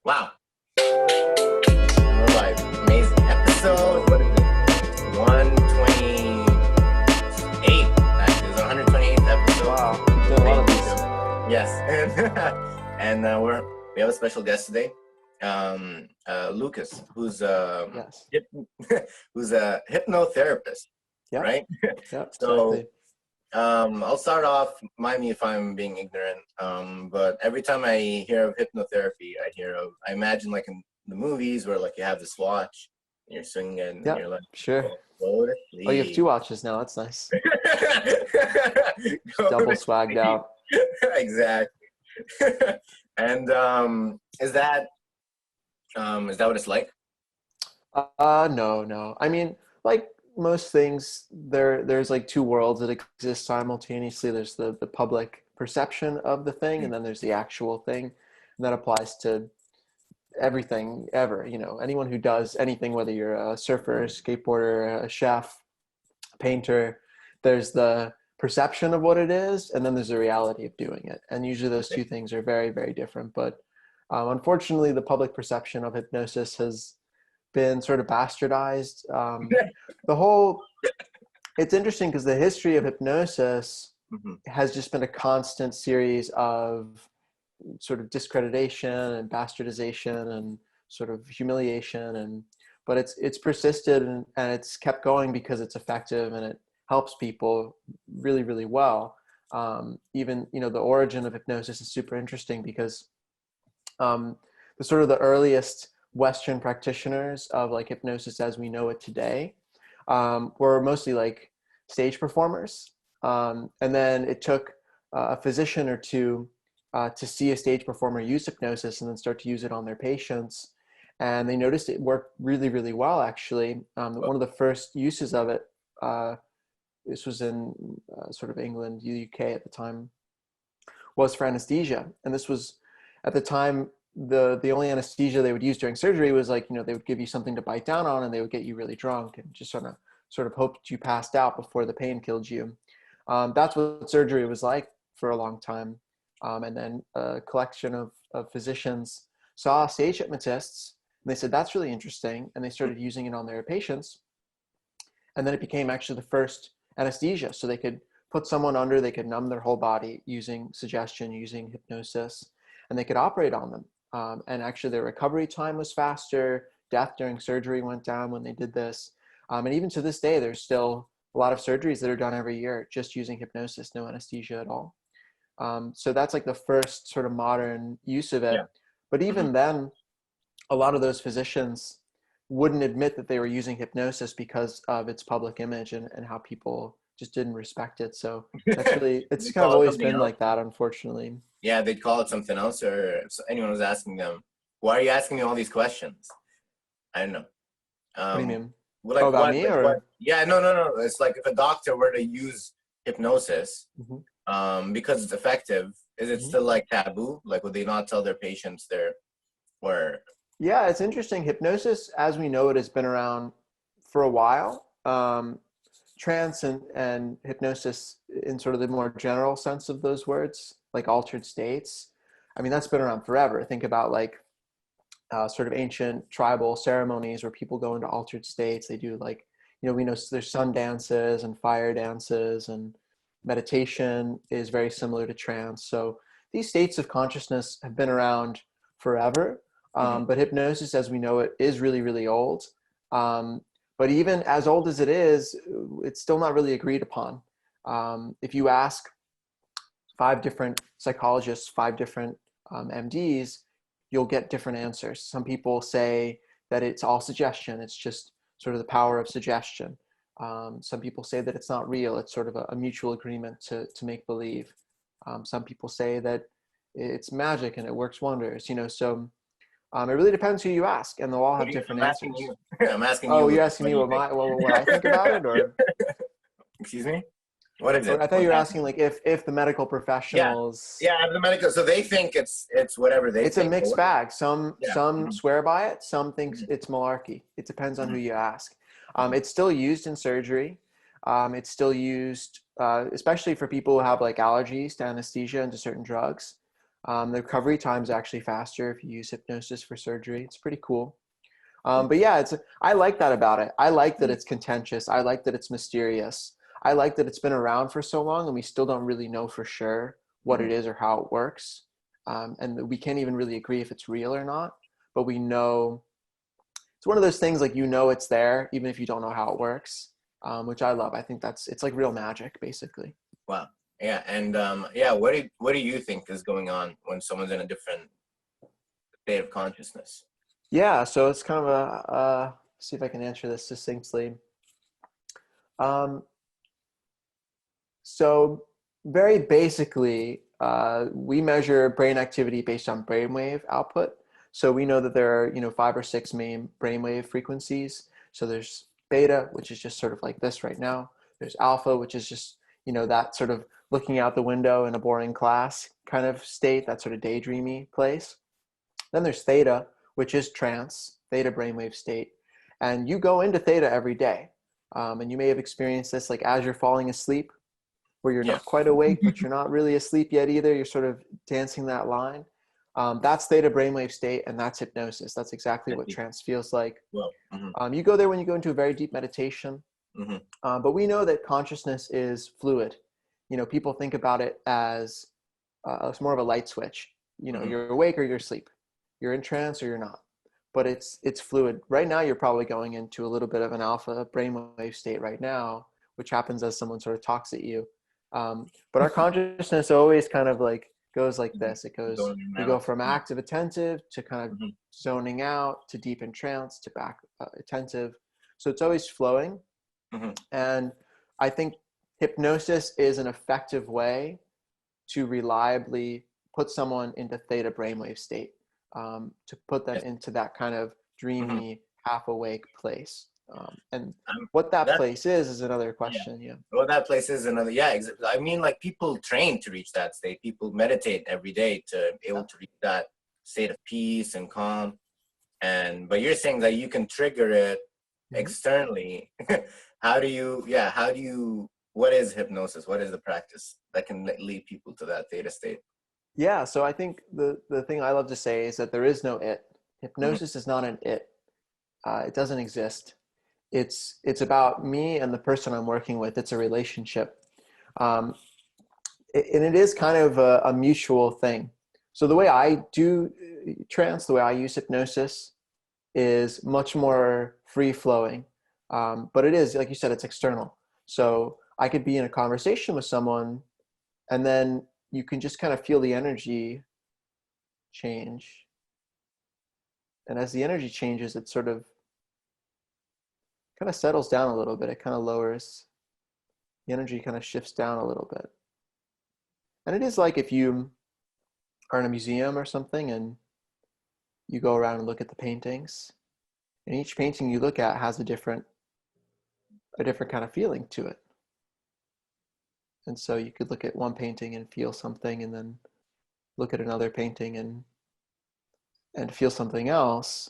Wow. And we're live. Amazing. Episode, what is it? 128. Actually, it's 128th episode. Wow. You've done a lot of these. Yes. And we have a special guest today. Lucas, who's Yes. who's a hypnotherapist. Yeah. Right? Yeah. So Exactly. I'll start off, mind me if I'm being ignorant, but every time I hear of hypnotherapy, I imagine like in the movies where like you have this watch, and you're swinging it, and Yeah. you're like, Sure. go to Oh, you have sleep. 2 watches now. That's nice. Go Double to swagged sleep. out. Exactly. And is that what it's like? No. I mean, like most things, there's like 2 worlds that exist simultaneously. There's the public perception of the thing, and then there's the actual thing. And that applies to everything ever. Anyone who does anything, whether you're a surfer, a skateboarder, a chef, a painter, there's the perception of what it is, and then there's the reality of doing it. And usually those 2 things are very, very different. But unfortunately, the public perception of hypnosis has been sort of bastardized. It's interesting because the history of hypnosis has just been a constant series of sort of discreditation and bastardization and sort of humiliation, but it's persisted and it's kept going because it's effective and it helps people really, really well. Even the origin of hypnosis is super interesting because the earliest Western practitioners of like hypnosis as we know it today were mostly like stage performers, and then it took a physician or two to see a stage performer use hypnosis and then start to use it on their patients. And they noticed it worked really, really well, actually. One of the first uses of it, this was in sort of England, UK at the time, was for anesthesia. And this was, at the time, the only anesthesia they would use during surgery was like, they would give you something to bite down on and they would get you really drunk and just sort of hoped you passed out before the pain killed you. That's what surgery was like for a long time. And then a collection of physicians saw stage hypnotists and they said, that's really interesting. And they started using it on their patients. And then it became actually the first anesthesia. So they could put someone under, they could numb their whole body using suggestion, using hypnosis, and they could operate on them. And actually their recovery time was faster. Death during surgery went down when they did this. And even to this day, there's still a lot of surgeries that are done every year just using hypnosis, no anesthesia at all. So that's like the first sort of modern use of it. Yeah. But even then, a lot of those physicians wouldn't admit that they were using hypnosis because of its public image and how people just didn't respect it. So that's really, it's kind of always been like that, unfortunately. Yeah, they'd call it something else, or if anyone was asking them, why are you asking me all these questions? I don't know. What do you mean? Like, about what, me like, or? what? Yeah, no. It's like if a doctor were to use hypnosis, because it's effective, is it still like taboo? Like, would they not tell their patients or? Yeah, it's interesting. Hypnosis, as we know it, has been around for a while. Trance and hypnosis in sort of the more general sense of those words, like altered states. I mean, that's been around forever. Think about like sort of ancient tribal ceremonies where people go into altered states. They do like, we know there's sun dances and fire dances, and meditation is very similar to trance. So these states of consciousness have been around forever. But hypnosis, as we know it, is really, really old. But even as old as it is, it's still not really agreed upon. If you ask 5 different psychologists, 5 different MDs, you'll get different answers. Some people say that it's all suggestion. It's just sort of the power of suggestion. Some people say that it's not real. It's sort of a mutual agreement to make believe. Some people say that it's magic and it works wonders. So it really depends who you ask, and they'll all have different answers. I'm asking you. Oh, you're asking me what I think about it, or? Excuse me? What is it? I thought you were asking like if the medical professionals. Yeah, the medical. So they think it's whatever they think. It's a mixed bag. Some swear by it. Some think it's malarkey. It depends on who you ask. It's still used in surgery. It's still used, especially for people who have like allergies to anesthesia and to certain drugs. The recovery time is actually faster if you use hypnosis for surgery. It's pretty cool. But yeah, I like that about it. I like that it's contentious. I like that it's mysterious. I like that it's been around for so long and we still don't really know for sure what it is or how it works. And we can't even really agree if it's real or not, but we know it's one of those things, like, it's there, even if you don't know how it works, which I love. I think it's like real magic, basically. Wow. Yeah. And what do you think is going on when someone's in a different state of consciousness? Yeah, so it's kind of see if I can answer this succinctly. Um, so very basically, we measure brain activity based on brainwave output. So we know that there are, 5 or 6 main brainwave frequencies. So there's beta, which is just sort of like this right now. There's alpha, which is just, that sort of looking out the window in a boring class kind of state, that sort of daydreamy place. Then there's theta, which is trance, theta brainwave state. And you go into theta every day. And you may have experienced this, like, as you're falling asleep, where you're not quite awake, but you're not really asleep yet either. You're sort of dancing that line. That's theta brainwave state, and that's hypnosis. That's exactly what trance feels like. Well, you go there when you go into a very deep meditation. But we know that consciousness is fluid. People think about it as it's more of a light switch. You're awake or you're asleep. You're in trance or you're not. But it's fluid. Right now, you're probably going into a little bit of an alpha brainwave state right now, which happens as someone sort of talks at you. But our consciousness always kind of like goes like this. We go from active attentive to kind of zoning out to deep in trance to back attentive. So it's always flowing. And I think hypnosis is an effective way to reliably put someone into theta brainwave state, to put them into that kind of dreamy, half awake place. And what that place is another question. Yeah. Well, that place is another. Yeah. I mean, like, people train to reach that state. People meditate every day to be able to reach that state of peace and calm. But you're saying that you can trigger it externally. How do you, what is hypnosis? What is the practice that can lead people to that theta state? Yeah. So I think the thing I love to say is that there is no it. Hypnosis is not an it. It doesn't exist. It's about me and the person I'm working with. It's a relationship. And it is kind of a mutual thing. So the way I do trance, the way I use hypnosis is much more free flowing. But it is, like you said, it's external. So I could be in a conversation with someone and then you can just kind of feel the energy change. And as the energy changes, it sort of kind of settles down a little bit. It kind of lowers, the energy kind of shifts down a little bit. And it is like if you are in a museum or something and you go around and look at the paintings, and each painting you look at has a different kind of feeling to it. And so you could look at one painting and feel something, and then look at another painting and feel something else.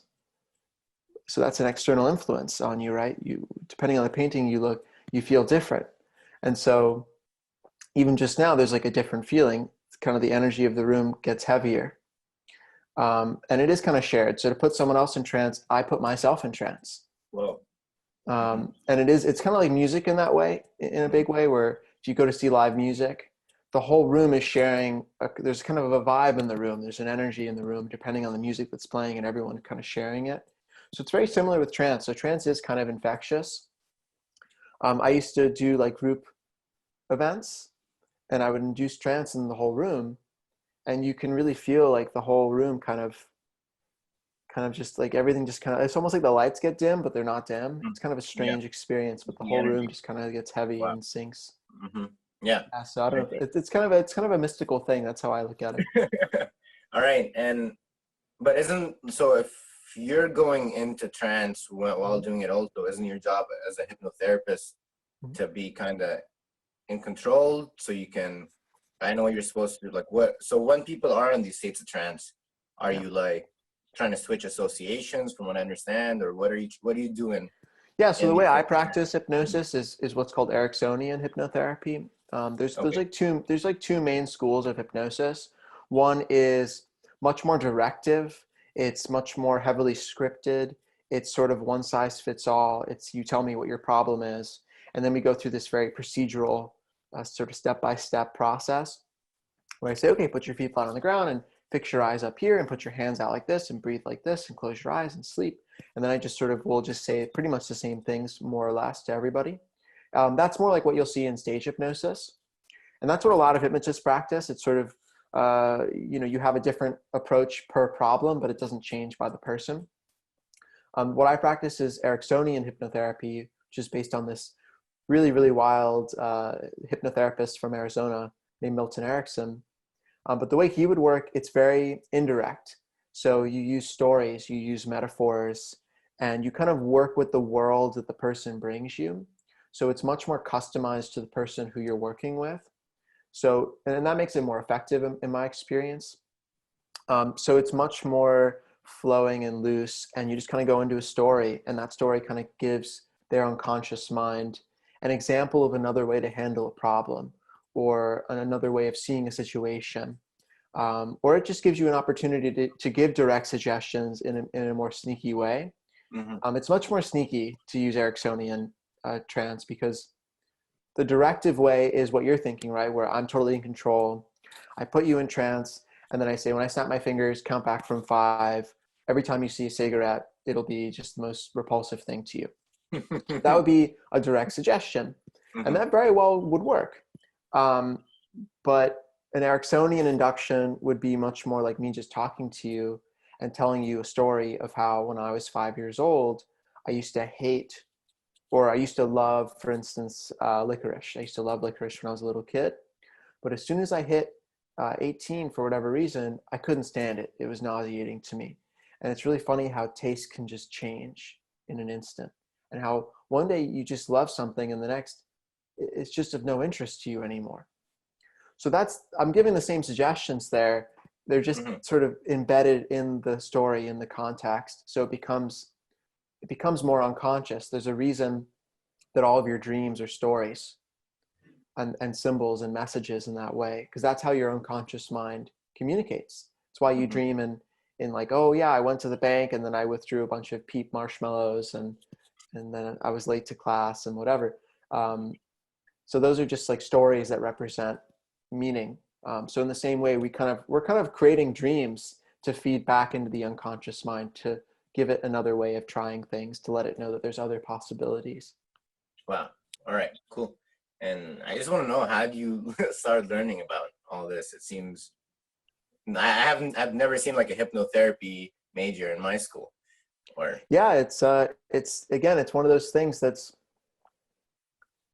So that's an external influence on you, right? You, depending on the painting you look, you feel different. And so even just now, there's like a different feeling. It's kind of the energy of the room gets heavier. And it is kind of shared. So to put someone else in trance, I put myself in trance. Whoa. And it's kind of like music in that way, in a big way, where if you go to see live music, the whole room is sharing, there's kind of a vibe in the room. There's an energy in the room, depending on the music that's playing, and everyone kind of sharing it. So it's very similar with trance. So trance is kind of infectious. I used to do like group events, and I would induce trance in the whole room, and you can really feel like the whole room kind of just like everything just kind of, it's almost like the lights get dim, but they're not dim. It's kind of a strange experience, but the whole room just kind of gets heavy and sinks. Yeah. So I don't know. It's kind of a mystical thing. That's how I look at it. All right. But so if you're going into trance while doing it also, isn't your job as a hypnotherapist to be kind of in control, so you can, I know what you're supposed to do, like so when people are in these states of trance, are you like trying to switch associations, from what I understand, or what are you doing? Yeah, so the way I practice hypnosis is what's called Ericksonian hypnotherapy. There's like two main schools of hypnosis. One is much more directive. It's much more heavily scripted. It's sort of one size fits all. It's you tell me what your problem is. And then we go through this very procedural sort of step-by-step process where I say, okay, put your feet flat on the ground and fix your eyes up here and put your hands out like this and breathe like this and close your eyes and sleep. And then I just sort of will just say pretty much the same things more or less to everybody. That's more like what you'll see in stage hypnosis. And that's what a lot of hypnotists practice. It's sort of, you have a different approach per problem, but it doesn't change by the person. What I practice is Ericksonian hypnotherapy, which is based on this really, really wild hypnotherapist from Arizona named Milton Erickson. But the way he would work, it's very indirect. So you use stories, you use metaphors, and you kind of work with the world that the person brings you. So it's much more customized to the person who you're working with. So, and that makes it more effective in my experience. So it's much more flowing and loose, and you just kind of go into a story, and that story kind of gives their unconscious mind an example of another way to handle a problem, or another way of seeing a situation. Or it just gives you an opportunity to give direct suggestions in a more sneaky way. Mm-hmm. It's much more sneaky to use Ericksonian trance, because the directive way is what you're thinking, right? Where I'm totally in control. I put you in trance, and then I say, when I snap my fingers, count back from 5. Every time you see a cigarette, it'll be just the most repulsive thing to you. That would be a direct suggestion. Mm-hmm. And that very well would work. But an Ericksonian induction would be much more like me just talking to you and telling you a story of how when I was 5 years old, I used to hate, or I used to love, for instance, licorice. I used to love licorice when I was a little kid. But as soon as I hit 18, for whatever reason, I couldn't stand it. It was nauseating to me. And it's really funny how taste can just change in an instant, and how one day you just love something and the next it's just of no interest to you anymore. So I'm giving the same suggestions there. They're just mm-hmm. sort of embedded in the story, in the context. So it becomes more unconscious. There's a reason that all of your dreams are stories and symbols and messages in that way, because that's how your unconscious mind communicates. It's why you mm-hmm. dream in like, oh yeah, I went to the bank and then I withdrew a bunch of Peep marshmallows and then I was late to class and whatever. So those are just like stories that represent meaning. So in the same way, we're kind of creating dreams to feed back into the unconscious mind, to give it another way of trying things, to let it know that there's other possibilities. Wow. All right, cool. And I just want to know, how do you start learning about all this? It seems, I've never seen like a hypnotherapy major in my school. Or yeah, it's again, it's one of those things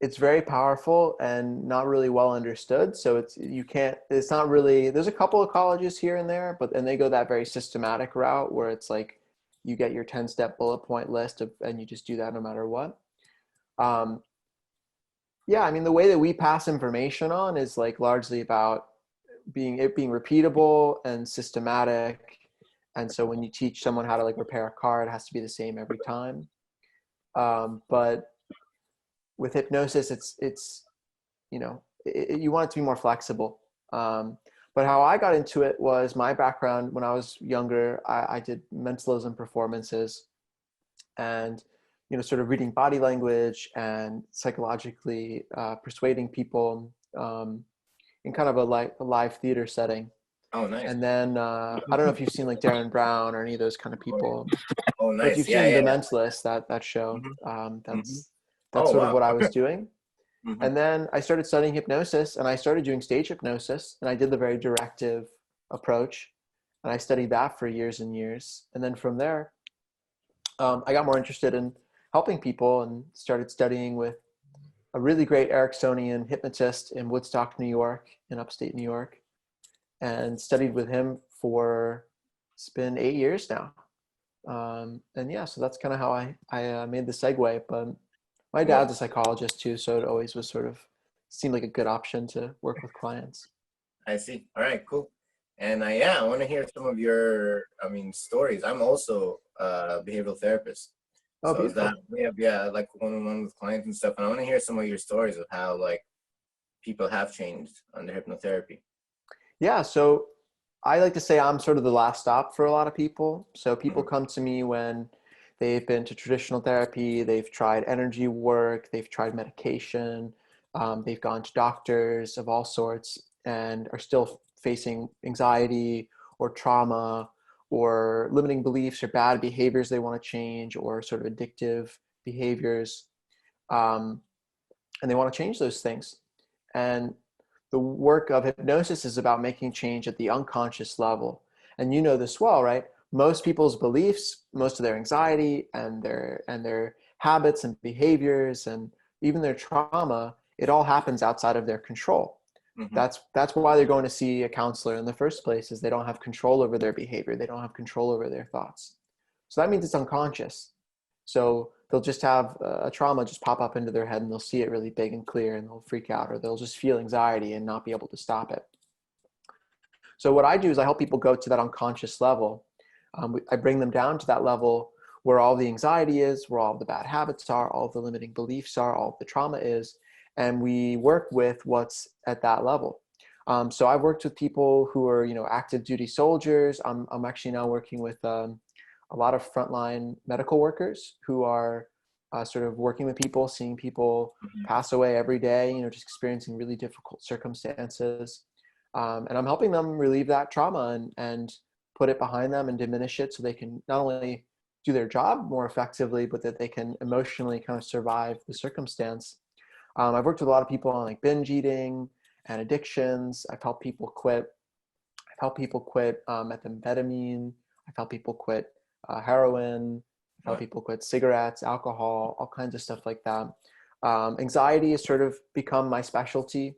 it's very powerful and not really well understood. So it's not really, there's a couple of colleges here and there, and they go that very systematic route where it's like you get your 10-step bullet point list and you just do that no matter what. Yeah, I mean, the way that we pass information on is like largely about being repeatable and systematic. And so when you teach someone how to like repair a car, it has to be the same every time. But with hypnosis, it's you want it to be more flexible. But how I got into it was my background. When I was younger, I did mentalism performances, and sort of reading body language and psychologically persuading people in kind of a live theater setting. Oh, nice. And then I don't know if you've seen like Darren Brown or any of those kind of people. Oh, nice. But if you've seen The Mentalist, that show, mm-hmm. That's sort of what I was doing. Mm-hmm. And then I started studying hypnosis, and I started doing stage hypnosis, and I did the very directive approach, and I studied that for years and years. And then from there, I got more interested in helping people and started studying with a really great Ericksonian hypnotist in Woodstock, New York, in upstate New York, and studied with him for, it's been 8 years now. And yeah, so that's kind of how I made the segue. But my dad's a psychologist too, so it always was sort of seemed like a good option to work with clients. I see. All right, cool. And I want to hear some of your, stories. I'm also a behavioral therapist. Oh, so beautiful. we have like one-on-one with clients and stuff. And I want to hear some of your stories of how like people have changed under hypnotherapy. Yeah. So I like to say I'm sort of the last stop for a lot of people. So people Mhm. come to me when they've been to traditional therapy, they've tried energy work, they've tried medication, they've gone to doctors of all sorts and are still facing anxiety or trauma or limiting beliefs or bad behaviors they want to change or sort of addictive behaviors. Um, and they want to change those things. And the work of hypnosis is about making change at the unconscious level. And you know this well, right? Most people's beliefs, most of their anxiety and their habits and behaviors and even their trauma, it all happens outside of their control. Mhm. That's why they're going to see a counselor in the first place, is they don't have control over their behavior. They don't have control over their thoughts. So that means it's unconscious. So they'll just have a trauma just pop up into their head and they'll see it really big and clear and they'll freak out, or they'll just feel anxiety and not be able to stop it. So what I do is I help people go to that unconscious level. I bring them down to that level where all the anxiety is, where all the bad habits are, all the limiting beliefs are, all the trauma is, and we work with what's at that level. So I've worked with people who are, active duty soldiers. I'm actually now working with a lot of frontline medical workers who are sort of working with people, seeing people Mhm. pass away every day, just experiencing really difficult circumstances. And I'm helping them relieve that trauma and put it behind them and diminish it so they can not only do their job more effectively, but that they can emotionally kind of survive the circumstance. I've worked with a lot of people on like binge eating and addictions. I've helped people quit. I've helped people quit methamphetamine. I've helped people quit heroin. I've helped Right. people quit cigarettes, alcohol, all kinds of stuff like that. Anxiety has sort of become my specialty.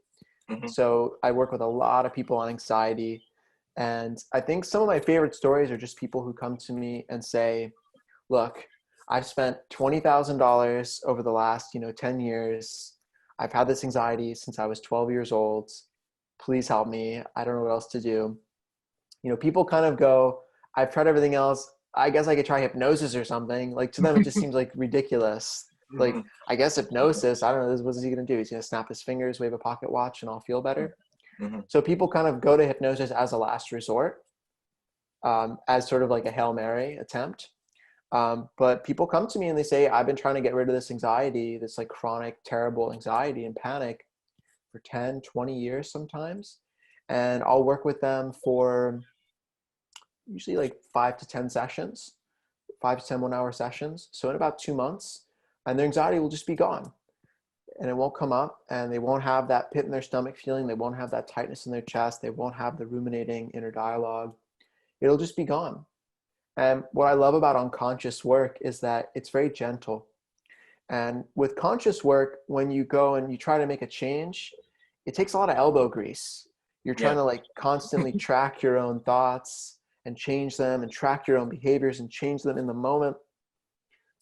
Mhm. So I work with a lot of people on anxiety. And I think some of my favorite stories are just people who come to me and say, look, I've spent $20,000 over the last, 10 years. I've had this anxiety since I was 12 years old. Please help me. I don't know what else to do. People kind of go, I've tried everything else. I guess I could try hypnosis or something. Like to them, it just seems like ridiculous. Like, Mhm. I guess hypnosis, I don't know, what's he going to do? He's going to snap his fingers, wave a pocket watch, and I'll feel better. Mhm. So people kind of go to hypnosis as a last resort, as sort of like a Hail Mary attempt. But people come to me and they say, I've been trying to get rid of this anxiety, this like chronic, terrible anxiety and panic for 10, 20 years sometimes. And I'll work with them for usually like 5 to 10 sessions, 5 to 10 1 hour sessions. So in about 2 months, and their anxiety will just be gone and it won't come up and they won't have that pit in their stomach feeling. They won't have that tightness in their chest. They won't have the ruminating inner dialogue. It'll just be gone. And what I love about unconscious work is that it's very gentle. And with conscious work, when you go and you try to make a change, it takes a lot of elbow grease. You're trying Yeah. to like constantly track your own thoughts and change them and track your own behaviors and change them in the moment.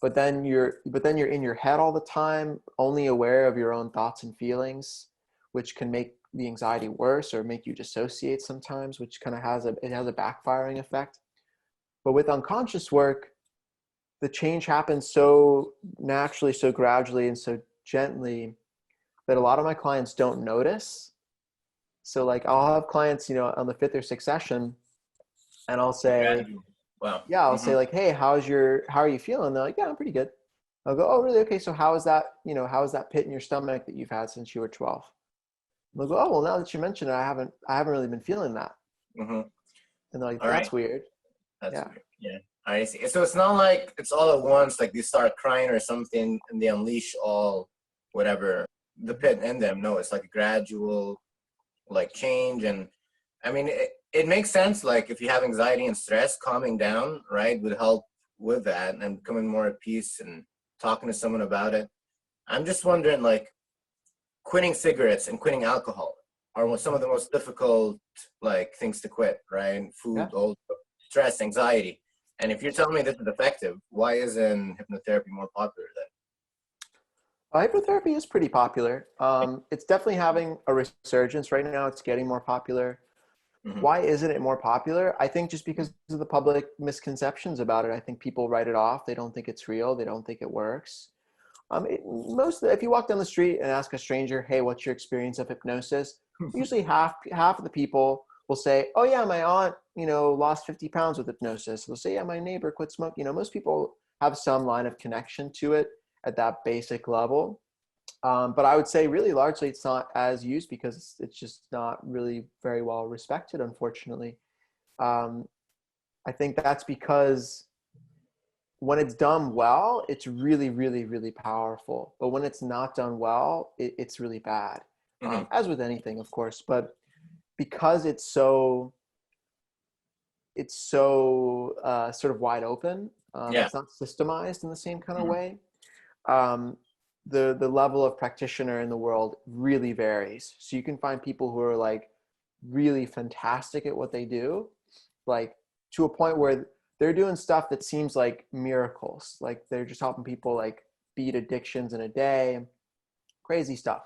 But then you're in your head all the time, only aware of your own thoughts and feelings, which can make the anxiety worse or make you dissociate sometimes, which kind of has a backfiring effect. But with unconscious work, the change happens so naturally, so gradually, and so gently that a lot of my clients don't notice. So like I'll have clients, on the fifth or sixth session, and I'll say, Gradual. Wow. yeah, I'll say Mhm. like, hey, how are you feeling? They're like, yeah, I'm pretty good. I'll go, oh, really? Okay. So how is that pit in your stomach that you've had since you were 12? And they'll go, oh, well, now that you mention it, I haven't really been feeling that. Mhm. And they're like, All right. that's weird. That's Yeah. weird. Yeah. I see. So it's not like it's all at once, like they start crying or something and they unleash all whatever the pit in them. No, it's like a gradual like change. And I mean it makes sense, like if you have anxiety and stress, calming down, right, would help with that and becoming more at peace and talking to someone about it. I'm just wondering, like, quitting cigarettes and quitting alcohol are some of the most difficult like things to quit, right? Yeah. Food, also stress, anxiety. And if you're telling me this is effective, why isn't hypnotherapy more popular Hypnotherapy is pretty popular. It's definitely having a resurgence right now. It's getting more popular. then? Hmm. Why isn't it more popular? I think just because of the public misconceptions about it. I think people write it off. They don't think it's real. They don't think it works. If you walk down the street and ask a stranger, "Hey, what's your experience of hypnosis?" Usually half of the people will say, oh yeah, my aunt, lost 50 pounds with hypnosis. They'll say, yeah, my neighbor quit smoking. Most people have some line of connection to it at that basic level. But I would say really largely it's not as used because it's just not really very well respected, unfortunately. Um, I think that's because when it's done well, it's really, really, really powerful. But when it's not done well, it's really bad, Hmm. as with anything, of course. But because it's so sort of wide open, Yeah. it's not systemized in the same kind of Hmm. way. Um, the level of practitioner in the world really varies. So you can find people who are like really fantastic at what they do, like to a point where they're doing stuff that seems like miracles. Like they're just helping people like beat addictions in a day, crazy stuff.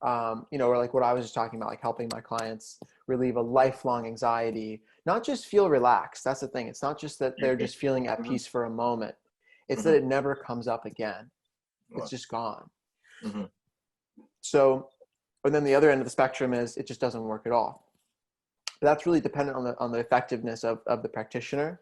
Or like what I was just talking about, like helping my clients relieve a lifelong anxiety, not just feel relaxed. That's the thing. It's not just that they're just feeling at Hmm. peace for a moment. It's that Hmm. it never comes up again. It's Well, just gone. hmm. So, and then the other end of the spectrum is it just doesn't work at all. But that's really dependent on the effectiveness of the practitioner.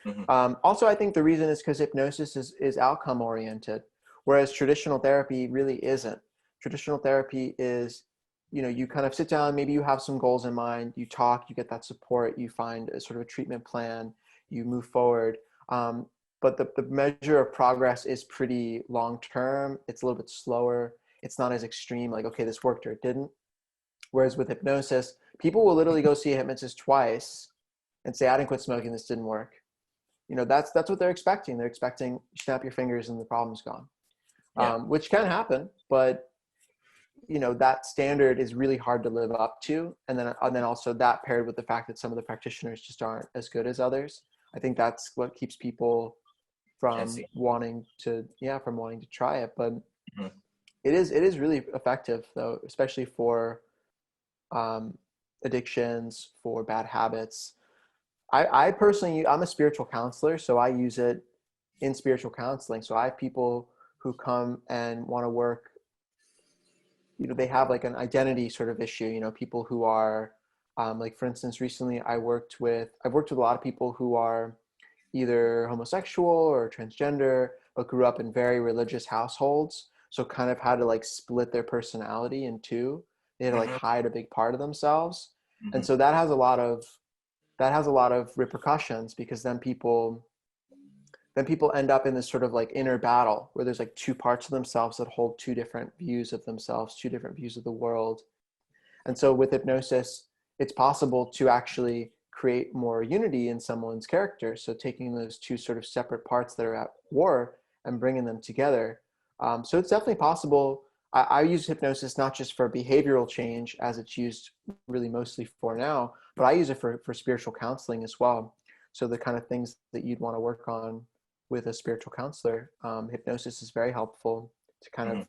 Hmm. Also, I think the reason is because hypnosis is outcome oriented, whereas traditional therapy really isn't. Traditional therapy is, you kind of sit down, maybe you have some goals in mind, you talk, you get that support, you find a sort of a treatment plan, you move forward. But the measure of progress is pretty long term. It's a little bit slower. It's not as extreme, like, okay, this worked or it didn't. Whereas with hypnosis, people will literally go see a hypnotist twice and say, I didn't quit smoking, this didn't work. That's what they're expecting. They're expecting snap your fingers and the problem's gone, Yeah. which can happen, but that standard is really hard to live up to. And then also that paired with the fact that some of the practitioners just aren't as good as others. I think that's what keeps people I from see. wanting to, try it. But Hmm. it is really effective though, especially for um, addictions, for bad habits. I personally, I'm a spiritual counselor, so I use it in spiritual counseling. So I have people who come and want to work, they have like an identity sort of issue, people who are, like for instance, recently I've worked with a lot of people who are either homosexual or transgender, but grew up in very religious households. So kind of had to like split their personality in two. They had to like Hmm. hide a big part of themselves. And Hmm. so that has a lot of repercussions because then people end up in this sort of like inner battle where there's like two parts of themselves that hold two different views of themselves, two different views of the world. And so with hypnosis, it's possible to actually create more unity in someone's character. So taking those two sort of separate parts that are at war and bringing them together. So it's definitely possible. I use hypnosis not just for behavioral change, as it's used really mostly for now, but I use it for spiritual counseling as well. So the kind of things that you'd want to work on with a spiritual counselor, hypnosis is very helpful to Hmm.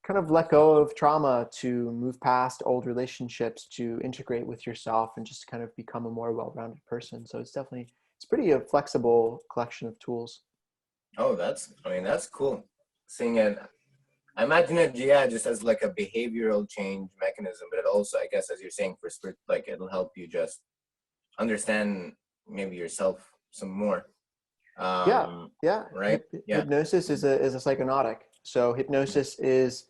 kind of let go of trauma, to move past old relationships, to integrate with yourself and just kind of become a more well-rounded person. So it's pretty a flexible collection of tools. Oh, that's cool. Seeing it, I imagine it, yeah, just as like a behavioral change mechanism, but it also, I guess, as you're saying, for spirit, like it'll help you just understand maybe yourself some more. Yeah, Um, yeah. right? Yeah. Hypnosis is a psychonautic. So hypnosis is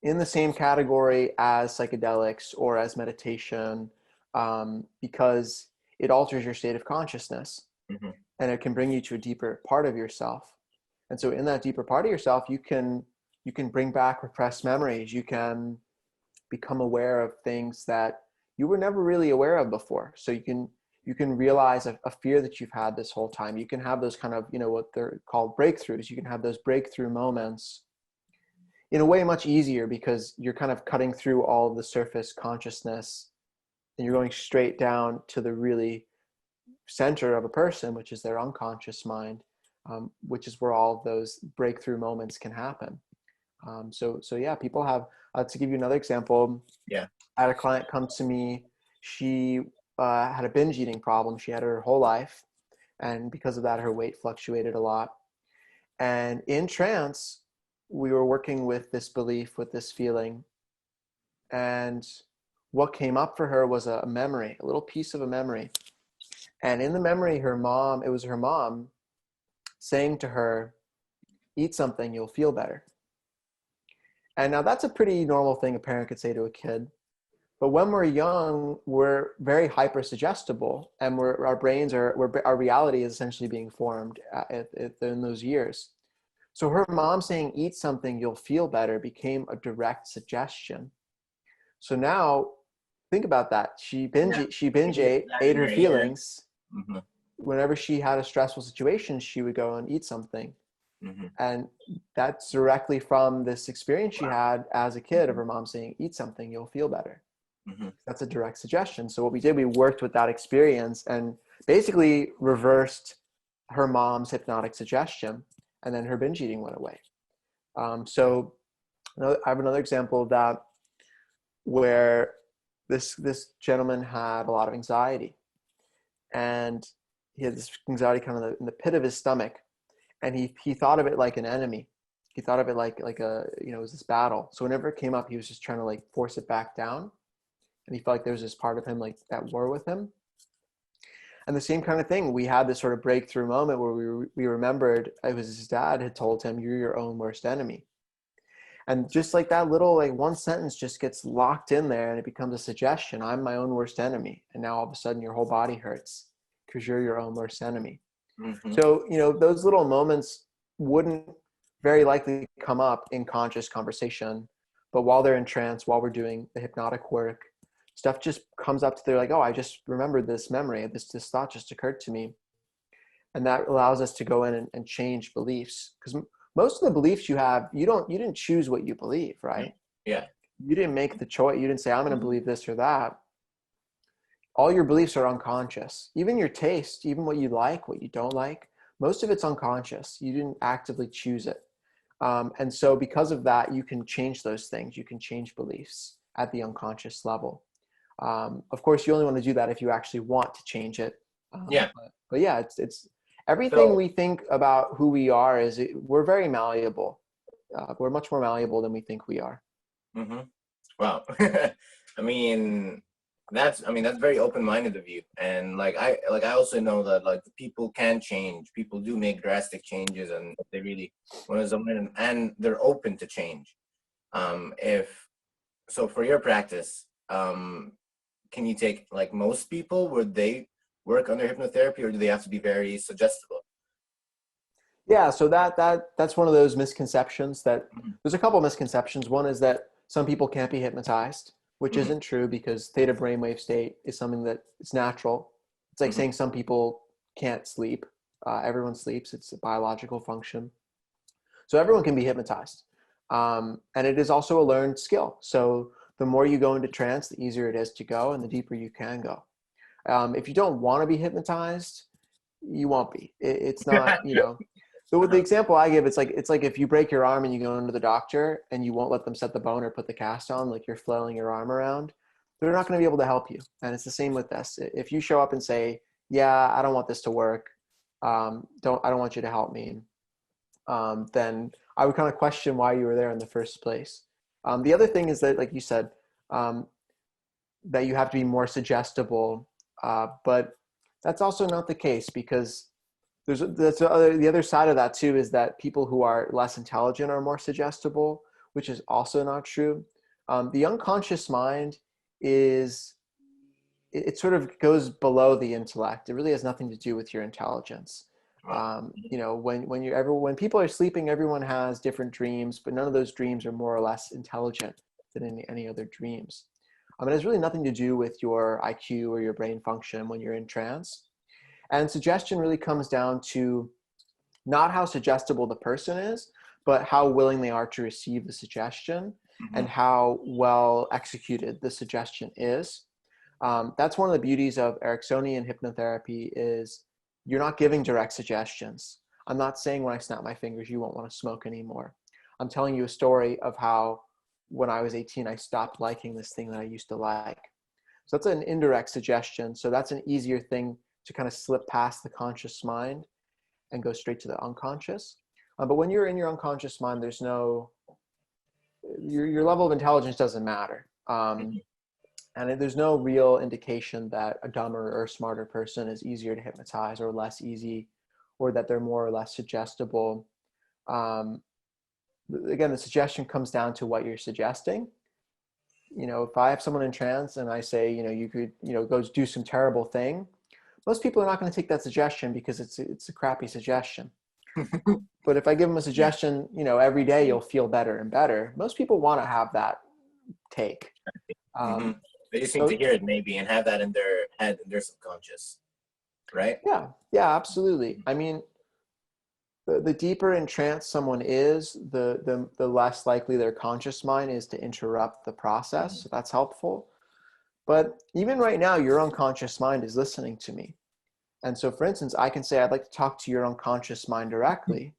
in the same category as psychedelics or as meditation, because it alters your state of consciousness Hmm. and it can bring you to a deeper part of yourself. And so in that deeper part of yourself, you can bring back repressed memories. You can become aware of things that you were never really aware of before. So you can realize a fear that you've had this whole time. You can have those kind of, what they're called breakthroughs. You can have those breakthrough moments in a way much easier because you're kind of cutting through all of the surface consciousness and you're going straight down to the really center of a person, which is their unconscious mind, which is where all of those breakthrough moments can happen. So yeah, people have, to give you another example, Yeah. I had a client come to me. She had a binge eating problem. She had her whole life. And because of that, her weight fluctuated a lot. And in trance, we were working with this belief, with this feeling. And what came up for her was a memory, a little piece of a memory. And in the memory, it was her mom saying to her, eat something, you'll feel better. And now that's a pretty normal thing a parent could say to a kid. But when we're young, we're very hyper suggestible, and our reality is essentially being formed in those years. So her mom saying, eat something, you'll feel better, became a direct suggestion. So now think about that. She binge ate her feelings. Mm-hmm. Whenever she had a stressful situation, she would go and eat something. Mm-hmm. And that's directly from this experience she had as a kid of her mom saying, eat something, you'll feel better. Mm-hmm. That's a direct suggestion. So what we did, we worked with that experience and basically reversed her mom's hypnotic suggestion, and then her binge eating went away. So I have another example of that, where this gentleman had a lot of anxiety, and he had this anxiety kind of in the pit of his stomach, and he thought of it like an enemy. He thought of it like a, it was this battle. So whenever it came up, he was just trying to like force it back down, and he felt like there was this part of him like at war with him. And the same kind of thing, we had this sort of breakthrough moment where we remembered it was his dad had told him, you're your own worst enemy. And just like that little, like one sentence just gets locked in there and it becomes a suggestion. I'm my own worst enemy. And now all of a sudden your whole body hurts because you're your own worst enemy. Mm-hmm. So, those little moments wouldn't very likely come up in conscious conversation, but while they're in trance, while we're doing the hypnotic work, stuff just comes up to they're like, oh, I just remembered this memory. This thought just occurred to me. And that allows us to go in and change beliefs. Because most of the beliefs you have, you didn't choose what you believe, right? Yeah. You didn't make the choice. You didn't say, I'm going to believe this or that. All your beliefs are unconscious. Even your taste, even what you like, what you don't like, most of it's unconscious. You didn't actively choose it. And so because of that, you can change those things. You can change beliefs at the unconscious level. Of course, you only want to do that if you actually want to change it. Yeah. But yeah, it's everything we think about who we are we're very malleable. We're much more malleable than we think we are. Mm-hmm. Wow. That's very open-minded of you. And I also know that like people can change. People do make drastic changes, and if they really want to zone in, and they're open to change. If so, for your practice, can you take like most people? Would they work under hypnotherapy, or do they have to be very suggestible? Yeah, so that's one of those misconceptions that Mm-hmm. there's a couple misconceptions. One is that some people can't be hypnotized, which Mm-hmm. isn't true because theta brainwave state is something that it's natural. It's like Mm-hmm. saying some people can't sleep. Everyone sleeps. It's a biological function. So everyone can be hypnotized. And it is also a learned skill. So the more you go into trance, the easier it is to go and the deeper you can go. If you don't want to be hypnotized, you won't be. It's not, the example I give, it's like if you break your arm and you go into the doctor and you won't let them set the bone or put the cast on, like you're flailing your arm around, they're not going to be able to help you. And it's the same with this. If you show up and say, yeah, I don't want this to work, I don't want you to help me, then I would kind of question why you were there in the first place. The other thing is that, like you said, that you have to be more suggestible, but that's also not the case, because the other side of that too is that people who are less intelligent are more suggestible, which is also not true. The unconscious mind it sort of goes below the intellect. It really has nothing to do with your intelligence. When people are sleeping, everyone has different dreams, but none of those dreams are more or less intelligent than any other dreams. It has really nothing to do with your IQ or your brain function when you're in trance. And suggestion really comes down to not how suggestible the person is, but how willing they are to receive the suggestion, Mm-hmm. and how well executed the suggestion is. That's one of the beauties of Ericksonian hypnotherapy is you're not giving direct suggestions. I'm not saying when I snap my fingers, you won't want to smoke anymore. I'm telling you a story of how when I was 18, I stopped liking this thing that I used to like. So that's an indirect suggestion. So that's an easier thing to kind of slip past the conscious mind and go straight to the unconscious. But when you're in your unconscious mind, your level of intelligence doesn't matter. And there's no real indication that a dumber or smarter person is easier to hypnotize or less easy, or that they're more or less suggestible. Um, again, the suggestion comes down to what you're suggesting. If I have someone in trance and I say, you could, go do some terrible thing, most people are not going to take that suggestion because it's a crappy suggestion. But if I give them a Yeah. suggestion, every day you'll feel better and better, most people want to have that take. Mm-hmm. They just need to So hear it maybe and have that in their head, in their subconscious, right? yeah, absolutely. I mean, the deeper in trance someone is, the less likely their conscious mind is to interrupt the process. So that's helpful. But even right now, your unconscious mind is listening to me. And so, for instance, I can say, I'd like to talk to your unconscious mind directly.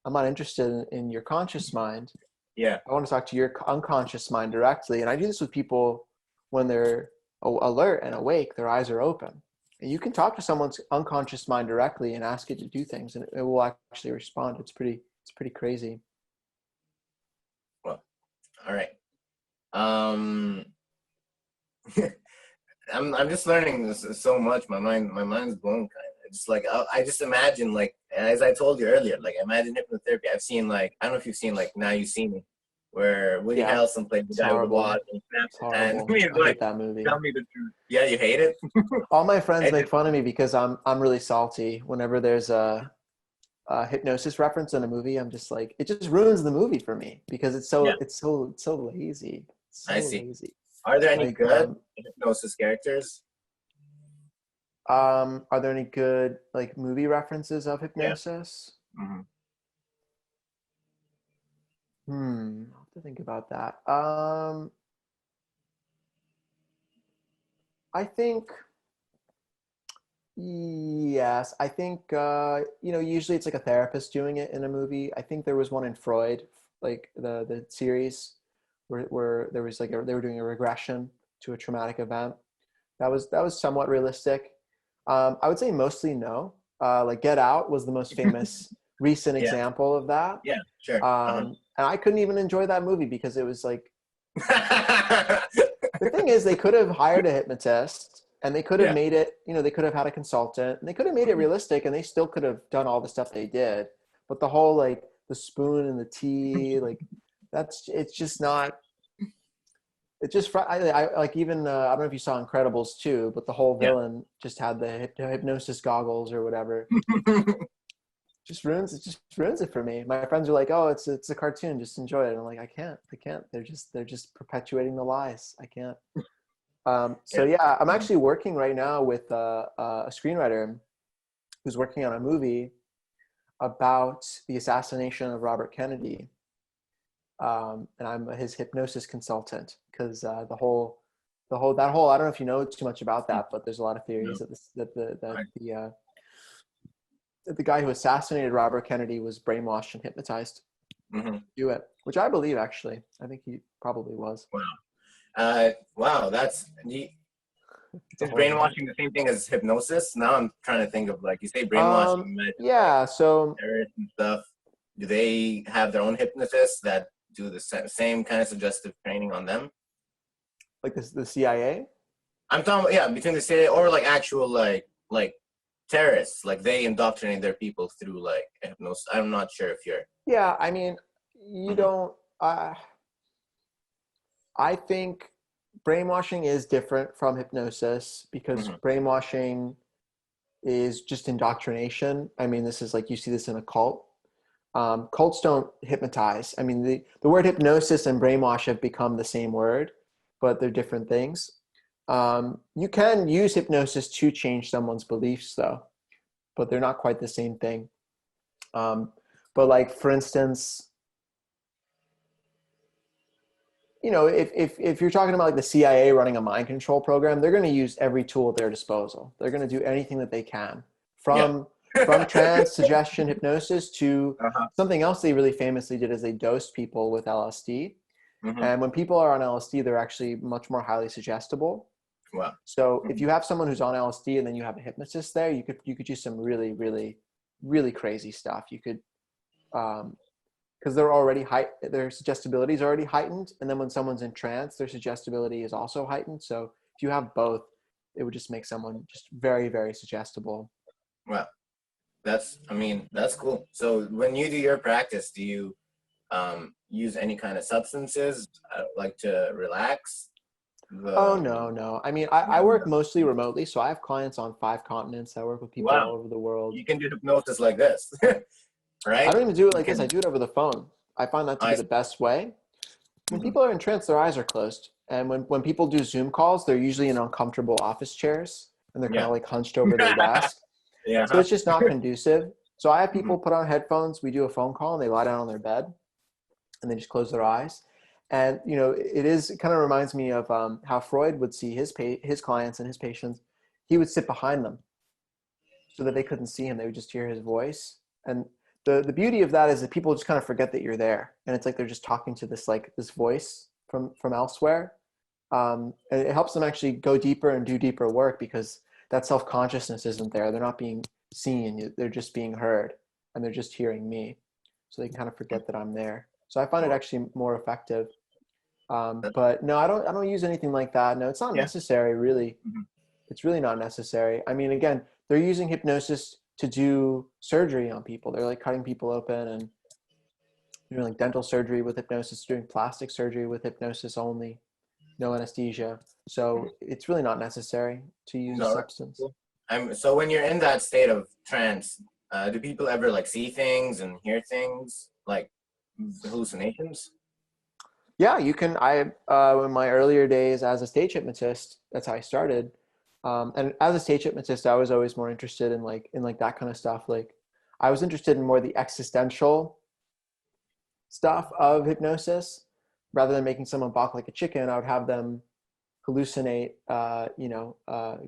I'm not interested in your conscious mind. Yeah. I want to talk to your unconscious mind directly. And I do this with people when they're alert and awake, their eyes are open. And you can talk to someone's unconscious mind directly and ask it to do things, and it will actually respond. It's pretty crazy. Well, all right. Um, I'm just learning this so much. My mind's blown kind of. It's like I just imagine, like, as I told you earlier, like imagine hypnotherapy. I've seen, like, I don't know if you've seen, like, Now You See Me, where Woody Yeah, Harrelson played the it's guy with the horrible. watch and he snaps It's his hands. horrible. He's I like, hate that movie. tell me the truth. Yeah, you hate it. All my friends It make just, fun of me because I'm really salty whenever there's a hypnosis reference in a movie. I'm just like, it just ruins the movie for me because yeah, it's so lazy. It's I so see. lazy. Are there any Like good hypnosis characters? are there any good like movie references of Yeah. hypnosis? Hmm. I'll have to think about that. I think yes. I think usually it's like a therapist doing it in a movie. I think there was one in Freud, like the series, where there was like they were doing a regression to a traumatic event. That was somewhat realistic. I would say mostly no. Like Get Out was the most famous recent Yeah. example of that. Yeah. Sure. And I couldn't even enjoy that movie because it was like, Uh-huh. the thing is, they could have hired a hypnotist and they could have Yeah. made it, they could have had a consultant and they could have made it realistic and they still could have done all the stuff they did. But the whole, like, the spoon and the tea, like, it's just not, it just, I like, even, I don't know if you saw Incredibles 2, but the whole Yeah. villain just had the hypnosis goggles or whatever. Just ruins it for me. My friends are like, "Oh, it's a cartoon. Just enjoy it." And I'm like, I can't. They're just perpetuating the lies. I can't. So Yeah. yeah, I'm actually working right now with a screenwriter who's working on a movie about the assassination of Robert Kennedy, and I'm his hypnosis consultant because the whole I don't know if you know too much about that, but there's a lot of No. theories that I, the guy who assassinated Robert Kennedy was brainwashed and hypnotized hmm. to do it, which I believe actually. I think he probably was. Wow. Wow. It's a Is horrible movie. brainwashing the same thing as hypnosis? Now I'm trying to think of, like, you say brainwashing, imagine, like, Yeah, so terrorists and stuff. Do they have their own hypnotists that do the same kind of suggestive training on them? like this the CIA. I'm talking about, yeah, between the CIA or like actual, like terrorists, like they indoctrinate their people through like hypnosis. I'm not sure if you're. Yeah, I mean, you Hmm. don't. I think brainwashing is different from hypnosis because Hmm. brainwashing is just indoctrination. I mean, this is like you see this in a cult. Cults don't hypnotize. I mean, the word hypnosis and brainwash have become the same word, but they're different things. You can use hypnosis to change someone's beliefs, though, but they're not quite the same thing. Um, but like, for instance, if you're talking about like the CIA running a mind control program, they're going to use every tool at their disposal. They're going to do anything that they can, Yeah. from trance, suggestion, hypnosis to Uh-huh. something else they really famously did is they dosed people with LSD. Hmm. And when people are on LSD, they're actually much more highly suggestible. Wow. So if Mhm. you have someone who's on LSD and then you have a hypnotist there, you could do some really, really, really crazy stuff. You could, um, because their suggestibility is already heightened, and then when someone's in trance, their suggestibility is also heightened. So if you have both, it would just make someone just very, very suggestible. Well, that's cool. So when you do your practice, do you use any kind of substances like to relax? Oh, The no. I mean, I work mostly remotely, so I have clients on 5 continents. I work with people Wow, all over the world. you can do hypnosis like this, I right? don't even do it You like this. I can. do it over the phone. I find that to be I. the best way. When Mhm. people are in trance, their eyes are closed. And when people do Zoom calls, they're usually in uncomfortable office chairs and they're kind Yeah. of like hunched over their desk. So Yeah. it's just not conducive. So I have Mhm. people put on headphones. We do a phone call and they lie down on their bed and they just close their eyes. And it kind of reminds me of how Freud would see his clients and his patients. He would sit behind them so that they couldn't see him. They would just hear his voice. And the beauty of that is that people just kind of forget that you're there, and it's like they're just talking to this voice from elsewhere. And it helps them actually go deeper and do deeper work because that self consciousness isn't there. They're not being seen; they're just being heard, and they're just hearing me. So they can kind of forget that I'm there. So I find it Well, actually more effective. that- But no, I don't use anything like that. No, it's not yeah. necessary, really. Mhm. It's really not necessary. I mean, again, they're using hypnosis to do surgery on people. They're like cutting people open and doing like dental surgery with hypnosis, doing plastic surgery with hypnosis only, no anesthesia. So it's really not necessary to use a No, right. substance. Cool. So when you're in that state of trance, do people ever like see things and hear things like hallucinations? Yeah, you can. In my earlier days as a stage hypnotist, that's how I started. And as a stage hypnotist, I was always more interested in that kind of stuff. Like, I was interested in more the existential stuff of hypnosis. Rather than making someone balk like a chicken, I would have them hallucinate,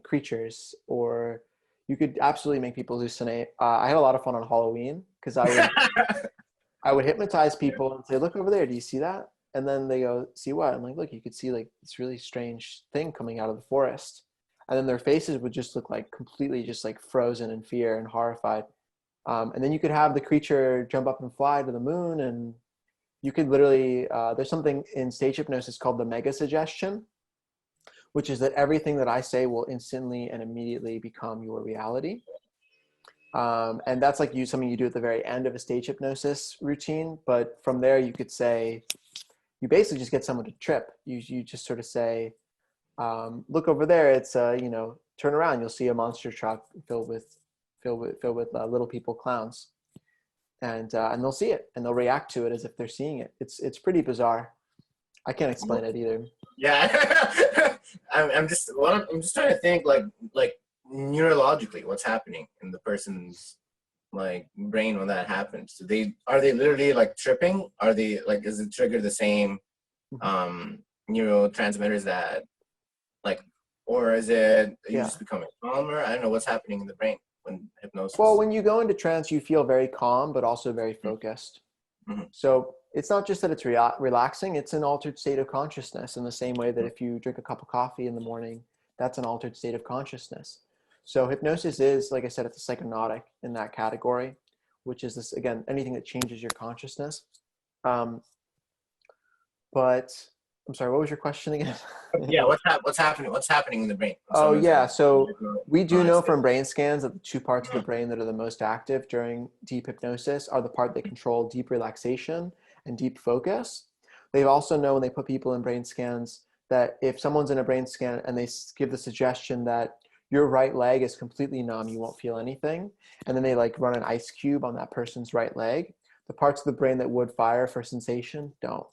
creatures, or you could absolutely make people hallucinate. I had a lot of fun on Halloween because I would hypnotize people and say, "Look over there. Do you see that?" And then they go, "See what?" I'm like, "Look, you could see like this really strange thing coming out of the forest." And then their faces would just look like completely just like frozen in fear and horrified. And then you could have the creature jump up and fly to the moon, and you could literally. There's something in stage hypnosis called the mega suggestion, which is that everything that I say will instantly and immediately become your reality. And that's like something you do at the very end of a stage hypnosis routine. But from there, you could say, you basically just get someone to trip. You just sort of say, look over there. It's turn around. You'll see a monster truck filled with little people, clowns, and they'll see it and they'll react to it as if they're seeing it. It's pretty bizarre. I can't explain it either. Yeah. I'm just trying to think like neurologically what's happening in the person's like brain when that happens. Are they literally like tripping? Are they like is it trigger the same neurotransmitters that like or is it you Yeah. just becoming calmer? I don't know what's happening in the brain when Well, hypnosis. when you go into trance, you feel very calm, but also very focused. Mm-hmm. So it's not just that it's relaxing, it's an altered state of consciousness in the same way that if you drink a cup of coffee in the morning, that's an altered state of consciousness. So hypnosis is, like I said, it's a psychonaut in that category, which is this, again, anything that changes your consciousness. Um, but I'm sorry, what was your question again? Yeah, what's happening in the brain when Oh, someone's yeah. in So we do know hypnotized state? from brain scans that the two parts of the Mhm. brain that are the most active during deep hypnosis are the part that control deep relaxation and deep focus. They've also known when they put people in brain scans that if someone's in a brain scan and they give the suggestion that your right leg is completely numb, you won't feel anything, and then they like run an ice cube on that person's right leg, the parts of the brain that would fire for sensation don't.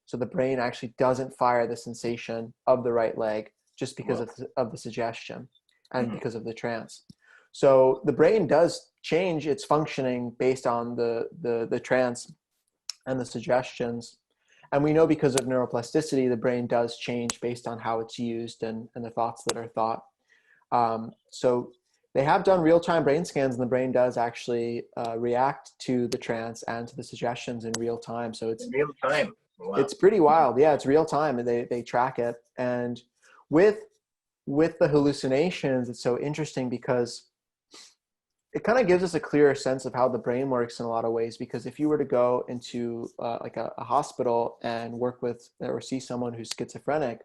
So the brain actually doesn't fire the sensation of the right leg just because Well, of the suggestion and mhm. because of the trance. So the brain does change its functioning based on the trance and the suggestions. And we know because of neuroplasticity, the brain does change based on how it's used and the thoughts that are thought. So they have done real-time brain scans, and the brain does actually react to the trance and to the suggestions in real time. So In real time. Wow. it's pretty wild. Yeah, it's real time, and they track it. And with with the hallucinations, it's so interesting because it kind of gives us a clearer sense of how the brain works in a lot of ways, because if you were to go into like a hospital and work with or see someone who's schizophrenic.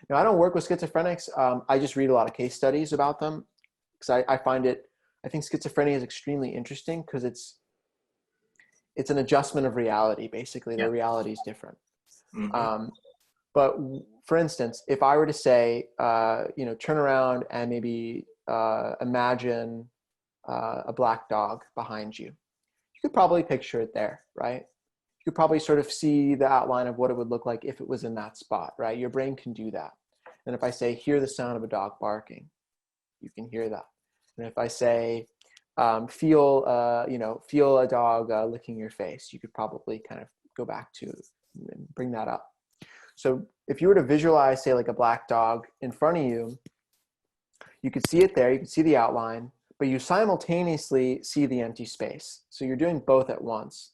Now, I don't work with schizophrenics. I just read a lot of case studies about them because I find it, I think schizophrenia is extremely interesting because it's an adjustment of reality. Basically, Yeah. their reality is different. Hmm. Um, but for instance, if I were to say, turn around and maybe imagine a black dog behind you, you could probably picture it there, right? You could probably sort of see the outline of what it would look like if it was in that spot, right? Your brain can do that. And if I say, hear the sound of a dog barking, you can hear that. And if I say, feel a dog licking your face, you could probably kind of go back to and bring that up. So if you were to visualize, say, like a black dog in front of you, you could see it there, you could see the outline, but you simultaneously see the empty space. So you're doing both at once.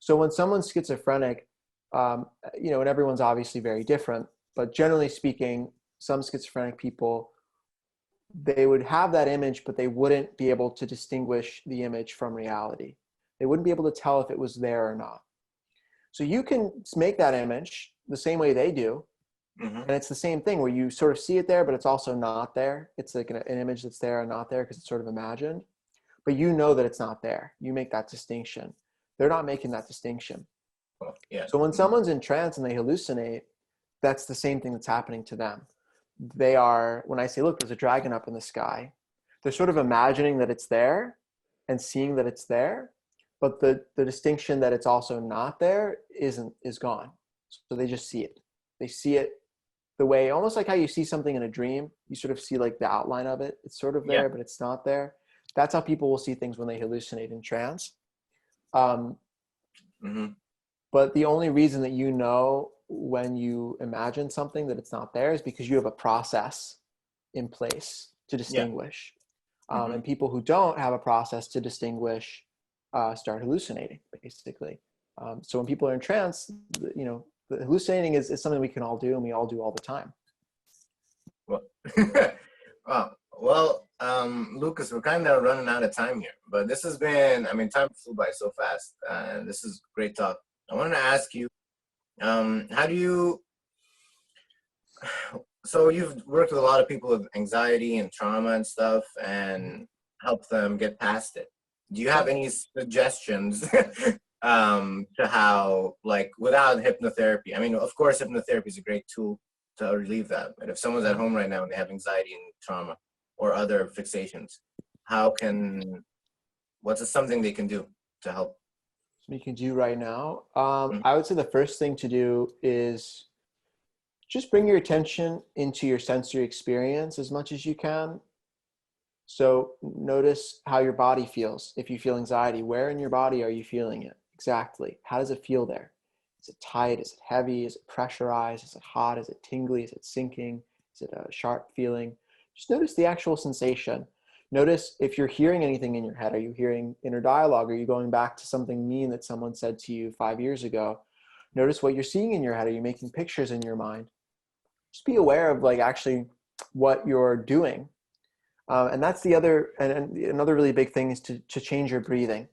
So when someone's schizophrenic, and everyone's obviously very different, but generally speaking, some schizophrenic people, they would have that image, but they wouldn't be able to distinguish the image from reality. They wouldn't be able to tell if it was there or not. So you can make that image the same way they do. Hmm. And it's the same thing where you sort of see it there, but it's also not there. It's like an image that's there and not there because it's sort of imagined. But you know that it's not there. You make that distinction. They're not making that distinction. Well, yeah. So when Hmm. someone's in trance and they hallucinate, that's the same thing that's happening to them. They are, when I say, look, there's a dragon up in the sky, they're sort of imagining that it's there and seeing that it's there, but the distinction that it's also not there is gone. So they just see it. They see it the way, almost like how you see something in a dream. You sort of see like the outline of it. It's sort of Yeah. there, but it's not there. That's how people will see things when they hallucinate in trance. Um, Hmm. but the only reason that you know when you imagine something that it's not there is because you have a process in place to Yeah. distinguish. Hmm. And people who don't have a process to distinguish start hallucinating, basically. So when people are in trance, the hallucinating is something we can all do, and we all do all the time. Well, Lucas, we're kind of running out of time here, but this has been, I mean, time flew by so fast, and this is great talk. I wanted to ask you, how do you, so you've worked with a lot of people with anxiety and trauma and stuff and helped them get past it. Do you have Yep. any suggestions to how, like, without hypnotherapy? I mean, of course, hypnotherapy is a great tool to relieve that. But if someone's at home right now and they have anxiety and trauma or other fixations, what's something they can do to help? So you can do right now. Mm. I would say the first thing to do is just bring your attention into your sensory experience as much as you can. So notice how your body feels. If you feel anxiety, where in your body are you feeling it? Exactly. How does it feel there? Is it tight? Is it heavy? Is it pressurized? Is it hot? Is it tingly? Is it sinking? Is it a sharp feeling? Just notice the actual sensation. Notice if you're hearing anything in your head. Are you hearing inner dialogue? Are you going back to something mean that someone said to you 5 years ago? Notice what you're seeing in your head. Are you making pictures in your mind? Just be aware of like actually what you're doing. And that's the other, and another really big thing is to change your breathing,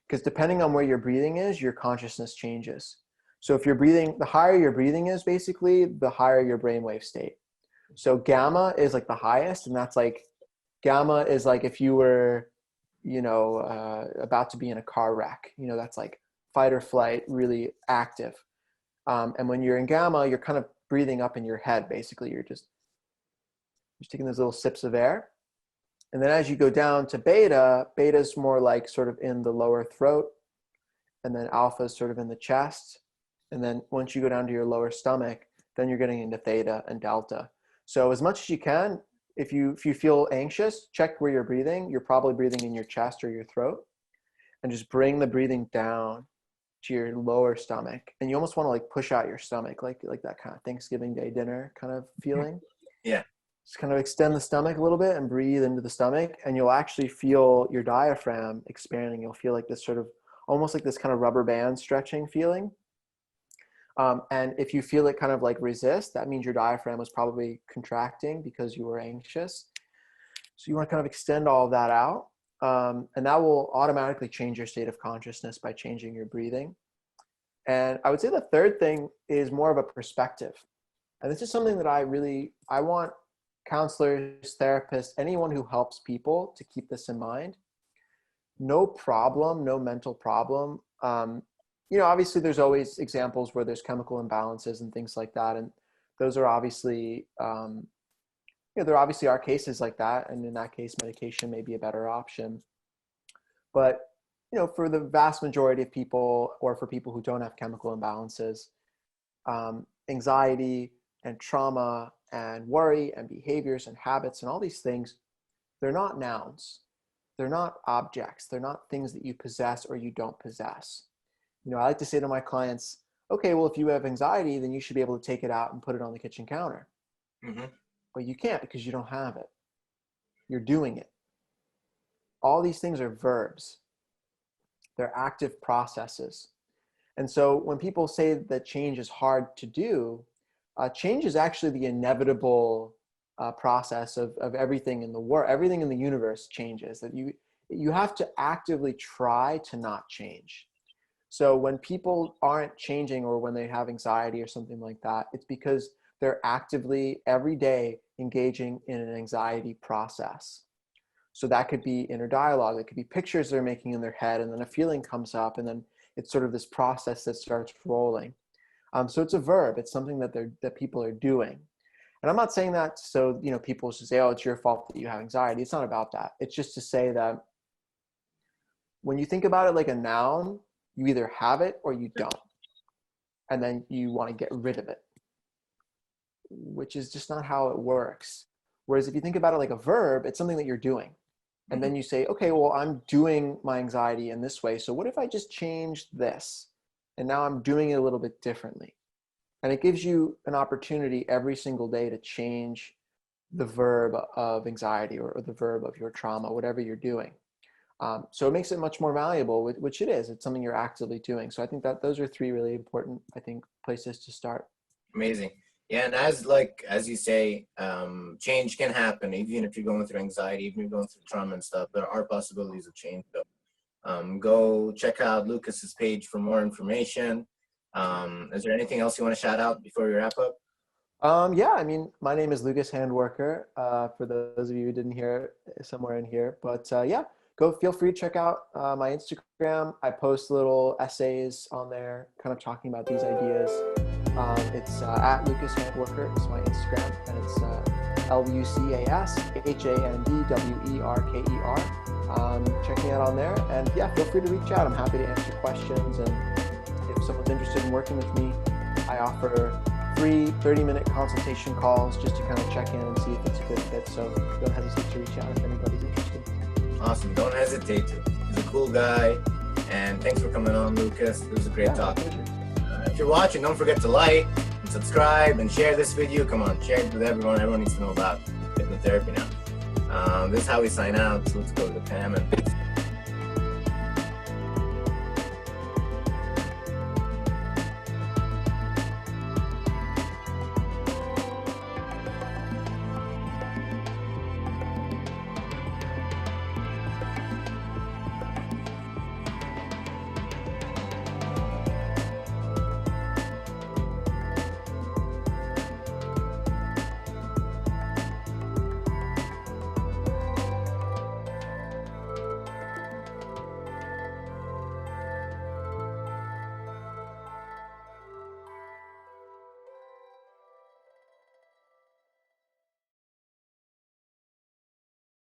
because depending on where your breathing is, your consciousness changes. So if you're breathing, the higher your breathing is, basically, the higher your brainwave state. So gamma is like the highest, and that's like, gamma is like if you were, about to be in a car wreck, that's like fight or flight, really active. And when you're in gamma, you're kind of breathing up in your head, basically. You're just taking those little sips of air. And then as you go down to beta, beta is more like sort of in the lower throat. And then alpha is sort of in the chest. And then once you go down to your lower stomach, then you're getting into theta and delta. So as much as you can, if you feel anxious, check where you're breathing. You're probably breathing in your chest or your throat. And just bring the breathing down to your lower stomach. And you almost want to like push out your stomach, like that kind of Thanksgiving Day dinner kind of feeling. Yeah. Just kind of extend the stomach a little bit and breathe into the stomach, and you'll actually feel your diaphragm expanding. You'll feel like this sort of, almost like this kind of rubber band stretching feeling. And if you feel it kind of like resist, that means your diaphragm was probably contracting because you were anxious. So you want to kind of extend all of that out. And that will automatically change your state of consciousness by changing your breathing. And I would say the third thing is more of a perspective. And this is something that I want counselors, therapists, anyone who helps people to keep this in mind. No problem, no mental problem. Obviously there's always examples where there's chemical imbalances and things like that. And those are obviously, there obviously are cases like that. And in that case, medication may be a better option. But, for the vast majority of people, or for people who don't have chemical imbalances, anxiety and trauma and worry and behaviors and habits and all these things, they're not nouns. They're not objects. They're not things that you possess or you don't possess. I like to say to my clients, okay, well, if you have anxiety, then you should be able to take it out and put it on the kitchen counter. Mm-hmm. But you can't because you don't have it. You're doing it. All these things are verbs. They're active processes. And so when people say that change is hard to do, change is actually the inevitable process of everything in the world. Everything in the universe changes. That you have to actively try to not change. So when people aren't changing, or when they have anxiety or something like that, it's because they're actively every day engaging in an anxiety process. So that could be inner dialogue. It could be pictures they're making in their head, and then a feeling comes up, and then it's sort of this process that starts rolling. So it's a verb. It's something that people are doing. And I'm not saying that so people should say, oh, it's your fault that you have anxiety. It's not about that. It's just to say that when you think about it like a noun, you either have it or you don't. And then you want to get rid of it, which is just not how it works. Whereas if you think about it like a verb, it's something that you're doing. And then you say, okay, well, I'm doing my anxiety in this way. So what if I just changed this? And now I'm doing it a little bit differently. And it gives you an opportunity every single day to change the verb of anxiety, or the verb of your trauma, whatever you're doing. So it makes it much more malleable, which it is. It's something you're actively doing. So I think that those are three really important, places to start. Amazing. Yeah, and as you say, change can happen even if you're going through anxiety, even if you're going through trauma and stuff. There are possibilities of change, though. Go check out Lucas's page for more information. Is there anything else you want to shout out before we wrap up? Yeah, my name is Lucas Handworker, for those of you who didn't hear somewhere in here. But yeah, feel free to check out my Instagram. I post little essays on there kind of talking about these ideas. It's at Lucas Handworker is my Instagram, and it's LUCASHANDWERKER. Check me out on there, and yeah, feel free to reach out. I'm happy to answer questions, and if someone's interested in working with me, I offer free 30-minute consultation calls just to kind of check in and see if it's a good fit. So don't hesitate to reach out if anybody's interested. Awesome. Don't hesitate to. He's a cool guy, and thanks for coming on, Lucas. It was a great talk. If you're watching, don't forget to like and subscribe and share this video. Come on, share it with everyone. Everyone needs to know about hypnotherapy now. This is how we sign out. So let's go to Pam and